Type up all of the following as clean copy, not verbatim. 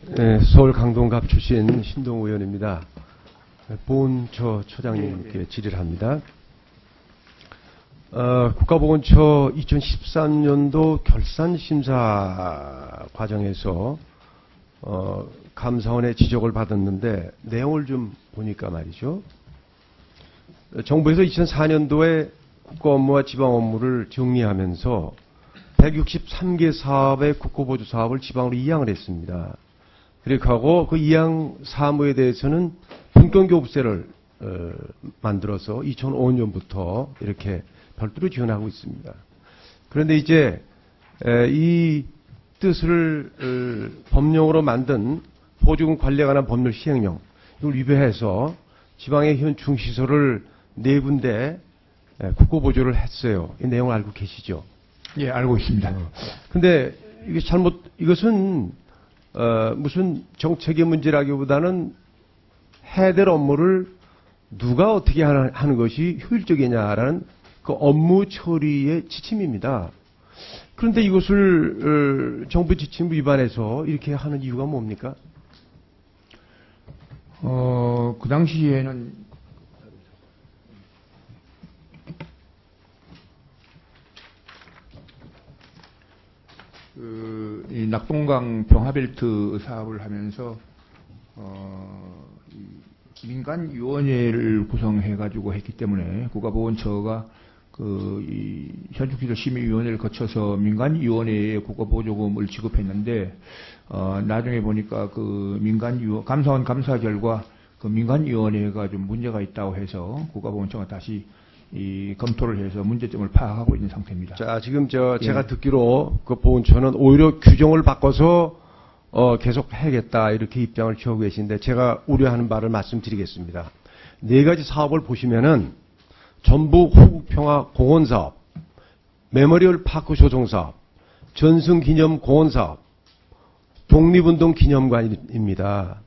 네, 서울 강동갑 출신 신동우 의원입니다. 보훈처 처장님께 질의를 합니다. 국가보훈처 2013년도 결산심사 과정에서 감사원의 지적을 받았는데 내용을 좀 보니까 말이죠. 정부에서 2004년도에 국가 업무와 지방 업무를 정리하면서 163개 사업의 국고보조 사업을 지방으로 이양을 했습니다. 그렇게 하고 그 이양 사무에 대해서는 분권교부세를 만들어서 2005년부터 이렇게 별도로 지원하고 있습니다. 그런데 이제 이 뜻을 법령으로 만든 보조금 관리에 관한 법률 시행령 이걸 위배해서 지방의 현충시설을 4군데 국고보조를 했어요. 이 내용을 알고 계시죠? 예, 알고 있습니다. 근데 이게 이것은 무슨 정책의 문제라기보다는 해야 될 업무를 누가 어떻게 하는 것이 효율적이냐라는 그 업무 처리의 지침입니다. 그런데 이것을 정부 지침 위반해서 이렇게 하는 이유가 뭡니까? 그 당시에는 이 낙동강 병하벨트 사업을 하면서 민간위원회를 구성해가지고 했기 때문에 국가보훈처가 이 현충시설 심의위원회를 거쳐서 민간위원회에 국가보조금을 지급했는데 나중에 보니까 감사원 감사 결과 그 민간위원회가 좀 문제가 있다고 해서 국가보훈처가 다시 검토를 해서 문제점을 파악하고 있는 상태입니다. 자, 지금 제가 듣기로 그 보훈처는 오히려 규정을 바꿔서 계속 해야겠다 이렇게 입장을 취하고 계신데 제가 우려하는 바를 말씀드리겠습니다. 4가지 사업을 보시면은 전북 호국평화 공원사업, 메모리얼 파크 조성사업, 전승기념공원사업, 독립운동 기념관입니다.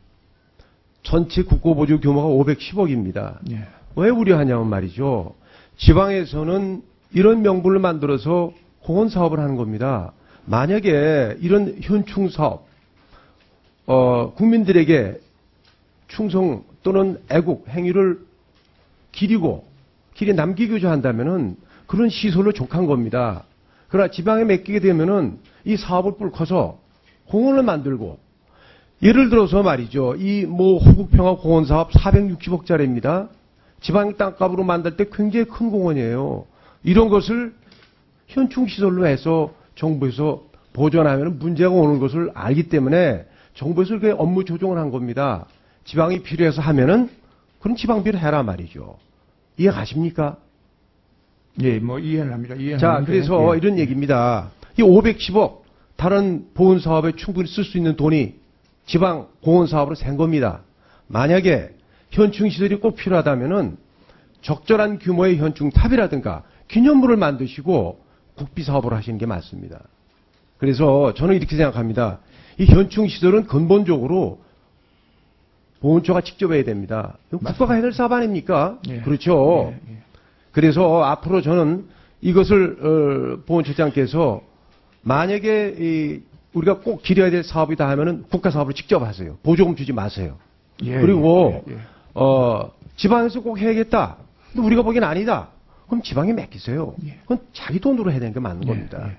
전체 국고보조 규모가 510억입니다. 예. 왜 왜 우려하냐면 말이죠. 지방에서는 이런 명분을 만들어서 공원 사업을 하는 겁니다. 만약에 이런 현충사업, 국민들에게 충성 또는 애국 행위를 길에 남기고자 한다면은 그런 시설로 족한 겁니다. 그러나 지방에 맡기게 되면은 이 사업을 뿔커서 공원을 만들고 예를 들어서 말이죠. 호국평화 공원 사업 460억짜리입니다. 지방 땅값으로 만들 때 굉장히 큰 공원이에요. 이런 것을 현충시설로 해서 정부에서 보존하면 문제가 오는 것을 알기 때문에 정부에서 그렇게 업무 조정을 한 겁니다. 지방이 필요해서 하면은 그럼 지방비를 해라 말이죠. 이해 가십니까? 예, 이해는 합니다. 자, 그래서 예. 이런 얘기입니다. 이 510억 다른 보훈 사업에 충분히 쓸 수 있는 돈이 지방 공원 사업으로 센 겁니다. 만약에 현충시설이 꼭 필요하다면은 적절한 규모의 현충탑이라든가 기념물을 만드시고 국비사업을 하시는 게 맞습니다. 그래서 저는 이렇게 생각합니다. 이 현충시설은 근본적으로 보훈처가 직접 해야 됩니다. 국가가 해야 될 사업 아닙니까? 예. 그렇죠. 예. 그래서 앞으로 저는 이것을 보훈처장께서 만약에 우리가 꼭 기려야 될 사업이다 하면은 국가 사업을 직접 하세요. 보조금 주지 마세요. 예, 그리고 예. 지방에서 꼭 해야겠다. 근데 우리가 보기엔 아니다. 그럼 지방에 맡기세요. 예. 그건 자기 돈으로 해야 되는 게 맞는 겁니다.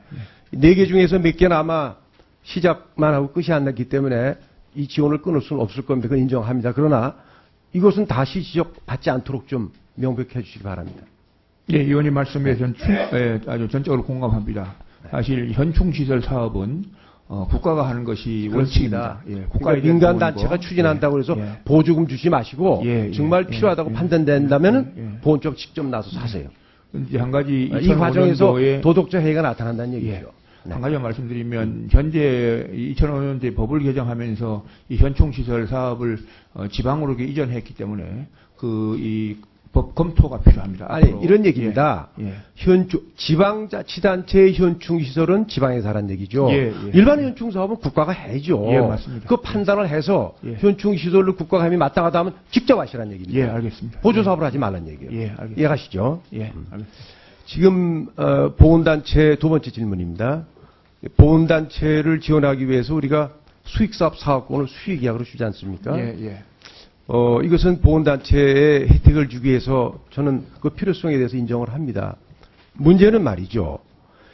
예. 4개 중에서 몇 개는 아마 시작만 하고 끝이 안 났기 때문에 이 지원을 끊을 수는 없을 겁니다. 그건 인정합니다. 그러나 이것은 다시 지적받지 않도록 좀 명백해 주시기 바랍니다. 예, 의원님 말씀에 아주 전적으로 공감합니다. 사실 현충시설 사업은 국가가 하는 것이 원칙입니다. 예, 그러니까 민간 단체가 추진한다고 해서 보조금 주지 마시고 정말 필요하다고 판단된다면은 보훈처가 직접 나서 사세요. 이제 한 가지 이 과정에서 도덕적 해이가 나타난다는 얘기죠. 한 가지만 말씀드리면 현재 2005년도에 법을 개정하면서 이 현충시설 사업을 지방으로 이전했기 때문에 이 법 검토가 필요합니다. 아니 이런 얘기입니다. 예. 지방자치단체의 현충시설은 지방에서 하라는 얘기죠. 일반 현충사업은 국가가 해야죠. 예, 맞습니다. 그 판단을 해서 현충시설로 국가가 함이 마땅하다 하면 직접 하시라는 얘기입니다. 예, 알겠습니다. 보조사업을 하지 말라는 얘기예요. 예, 알겠습니다. 이해가시죠? 예, 알겠습니다. 지금 보훈단체 두 번째 질문입니다. 보훈단체를 지원하기 위해서 우리가 수익사업 사업권을 수익계약으로 주지 않습니까? 예, 예. 이것은 보훈단체에 혜택을 주기 위해서 저는 그 필요성에 대해서 인정을 합니다. 문제는 말이죠.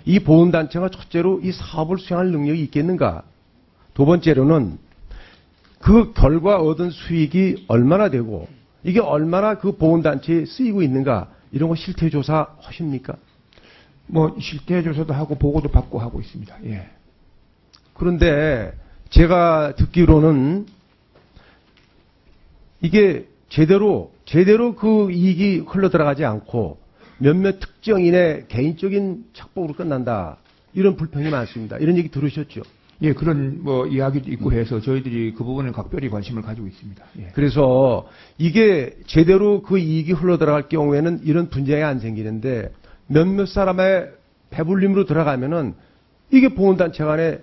이 보훈단체가 첫째로 이 사업을 수행할 능력이 있겠는가? 두 번째로는 그 결과 얻은 수익이 얼마나 되고 이게 얼마나 그 보훈단체에 쓰이고 있는가? 이런 거 실태조사 하십니까? 뭐 실태조사도 하고 보고도 받고 하고 있습니다. 예. 그런데 제가 듣기로는 이게 제대로 그 이익이 흘러들어가지 않고 몇몇 특정인의 개인적인 착복으로 끝난다. 이런 불평이 많습니다. 이런 얘기 들으셨죠? 예, 그런 뭐 이야기도 있고 해서 저희들이 그 부분에 각별히 관심을 가지고 있습니다. 예. 그래서 이게 제대로 그 이익이 흘러들어갈 경우에는 이런 분쟁이 안 생기는데 몇몇 사람의 배불림으로 들어가면은 이게 보훈단체 간의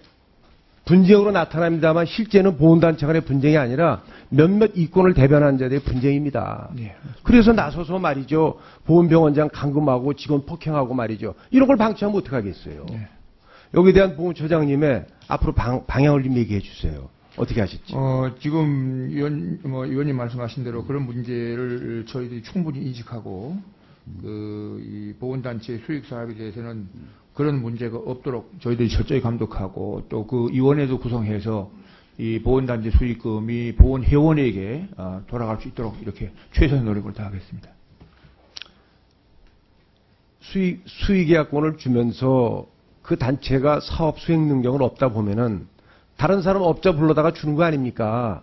분쟁으로 나타납니다만 실제는 보훈단체 간의 분쟁이 아니라 몇몇 이권을 대변하는 자들의 분쟁입니다. 예. 그래서 나서서 말이죠. 보훈병원장 감금하고 직원 폭행하고 말이죠. 이런 걸 방치하면 어떡하겠어요. 예. 여기에 대한 보훈처장님의 앞으로 방향을 좀 얘기해 주세요. 어떻게 하실지. 지금 의원님 말씀하신 대로 그런 문제를 저희들이 충분히 인식하고 이 보훈단체 수익 사업에 대해서는 그런 문제가 없도록 저희들이 철저히 감독하고 또 그 위원회도 구성해서 이 보훈단체 수익금이 보훈회원에게 돌아갈 수 있도록 이렇게 최선의 노력을 다하겠습니다. 수익계약권을 주면서 그 단체가 사업 수행 능력은 없다 보면은 다른 사람 업자 불러다가 주는 거 아닙니까?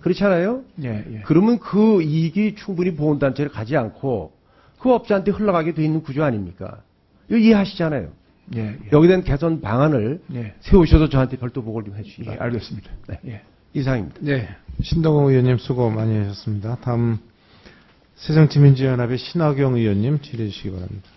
그렇잖아요? 예, 예. 그러면 그 이익이 충분히 보훈단체를 가지 않고 그 업자한테 흘러가게 돼 있는 구조 아닙니까? 이거 이해하시잖아요. 예, 예. 여기에 대한 개선 방안을 예. 세우셔서 저한테 별도 보고를 좀 해주시기 예, 바랍니다. 알겠습니다. 네. 예. 이상입니다. 네, 신동호 의원님 수고 많이 하셨습니다. 다음 새정치민주연합의 신화경 의원님 질의해 주시기 바랍니다.